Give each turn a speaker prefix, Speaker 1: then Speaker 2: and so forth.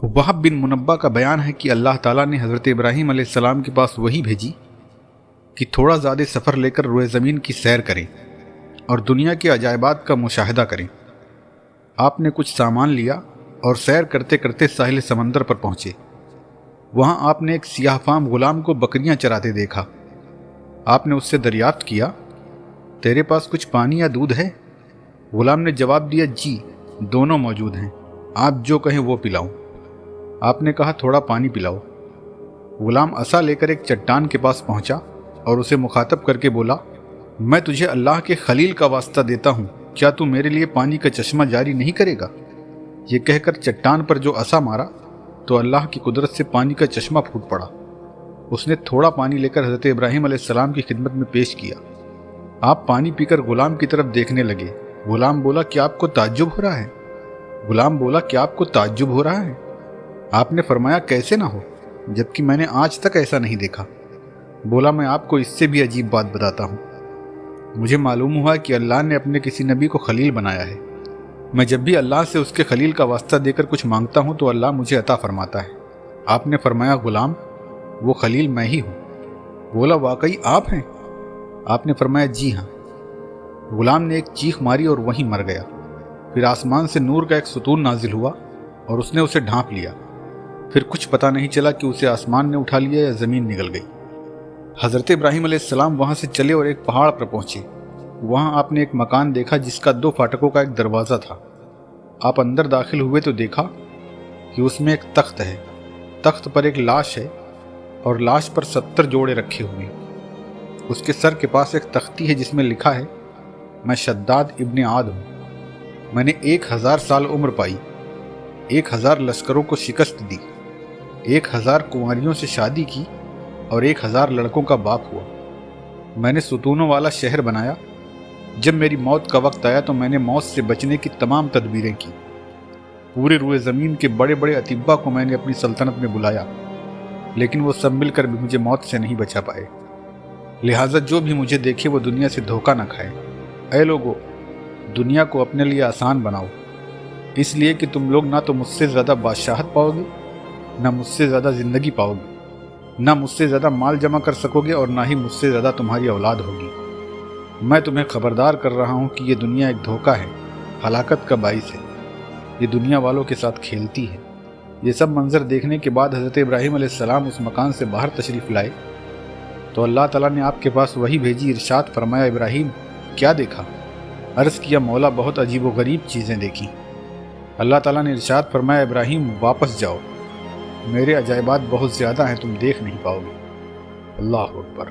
Speaker 1: وہب بن منبہ کا بیان ہے کہ اللہ تعالیٰ نے حضرت ابراہیم علیہ السلام کے پاس وہی بھیجی کہ تھوڑا زیادہ سفر لے کر روئے زمین کی سیر کریں اور دنیا کے عجائبات کا مشاہدہ کریں۔ آپ نے کچھ سامان لیا اور سیر کرتے کرتے ساحل سمندر پر پہنچے۔ وہاں آپ نے ایک سیاہ فام غلام کو بکریاں چراتے دیکھا۔ آپ نے اس سے دریافت کیا، تیرے پاس کچھ پانی یا دودھ ہے؟ غلام نے جواب دیا، جی دونوں موجود ہیں، آپ جو کہیں وہ پلاؤں۔ آپ نے کہا، تھوڑا پانی پلاؤ۔ غلام عصا لے کر ایک چٹان کے پاس پہنچا اور اسے مخاطب کر کے بولا، میں تجھے اللہ کے خلیل کا واسطہ دیتا ہوں، کیا تو میرے لیے پانی کا چشمہ جاری نہیں کرے گا؟ یہ کہہ کر چٹان پر جو عصا مارا تو اللہ کی قدرت سے پانی کا چشمہ پھوٹ پڑا۔ اس نے تھوڑا پانی لے کر حضرت ابراہیم علیہ السلام کی خدمت میں پیش کیا۔ آپ پانی پی کر غلام کی طرف دیکھنے لگے۔ غلام بولا، کیا آپ کو تعجب ہو رہا ہے؟ غلام بولا، کیا آپ کو تعجب ہو رہا ہے؟ آپ نے فرمایا، کیسے نہ ہو، جبکہ میں نے آج تک ایسا نہیں دیکھا۔ بولا، میں آپ کو اس سے بھی عجیب بات بتاتا ہوں۔ مجھے معلوم ہوا کہ اللہ نے اپنے کسی نبی کو خلیل بنایا ہے۔ میں جب بھی اللہ سے اس کے خلیل کا واسطہ دے کر کچھ مانگتا ہوں تو اللہ مجھے عطا فرماتا ہے۔ آپ نے فرمایا، غلام وہ خلیل میں ہی ہوں۔ بولا، واقعی آپ ہیں؟ آپ نے فرمایا، جی ہاں۔ غلام نے ایک چیخ ماری اور وہیں مر گیا۔ پھر آسمان سے نور کا ایک ستون نازل ہوا اور اس نے اسے ڈھانپ لیا۔ پھر کچھ پتہ نہیں چلا کہ اسے آسمان نے اٹھا لیا یا زمین نگل گئی۔ حضرت ابراہیم علیہ السلام وہاں سے چلے اور ایک پہاڑ پر پہنچے۔ وہاں آپ نے ایک مکان دیکھا جس کا 2 فاٹکوں کا ایک دروازہ تھا۔ آپ اندر داخل ہوئے تو دیکھا کہ اس میں ایک تخت ہے، تخت پر ایک لاش ہے اور لاش پر 70 جوڑے رکھے ہوئے۔ اس کے سر کے پاس ایک تختی ہے جس میں لکھا ہے، میں شداد ابن عاد ہوں، میں نے 1000 سال عمر پائی، 1000 لشکروں کو شکست دی، 1000 کنواریوں سے شادی کی اور 1000 لڑکوں کا باپ ہوا۔ میں نے ستونوں والا شہر بنایا۔ جب میری موت کا وقت آیا تو میں نے موت سے بچنے کی تمام تدبیریں کی۔ پورے روئے زمین کے بڑے بڑے اطباء کو میں نے اپنی سلطنت میں بلایا، لیکن وہ سب مل کر بھی مجھے موت سے نہیں بچا پائے۔ لہٰذا جو بھی مجھے دیکھے وہ دنیا سے دھوکہ نہ کھائے۔ اے لوگو، دنیا کو اپنے لیے آسان بناؤ، اس لیے کہ تم لوگ نہ تو مجھ سے زیادہ بادشاہت پاؤ گے، نہ مجھ سے زیادہ زندگی پاؤ گے، نہ مجھ سے زیادہ مال جمع کر سکو گے اور نہ ہی مجھ سے زیادہ تمہاری اولاد ہوگی۔ میں تمہیں خبردار کر رہا ہوں کہ یہ دنیا ایک دھوکہ ہے، ہلاکت کا باعث ہے، یہ دنیا والوں کے ساتھ کھیلتی ہے۔ یہ سب منظر دیکھنے کے بعد حضرت ابراہیم علیہ السلام اس مکان سے باہر تشریف لائے تو اللہ تعالیٰ نے آپ کے پاس وہی بھیجی۔ ارشاد فرمایا، ابراہیم کیا دیکھا؟ عرض کیا، مولا بہت عجیب و غریب چیزیں دیکھی۔ اللہ تعالیٰ نے ارشاد فرمایا، ابراہیم واپس جاؤ، میرے عجائبات بہت زیادہ ہیں، تم دیکھ نہیں پاؤ گے۔ اللہ اکبر۔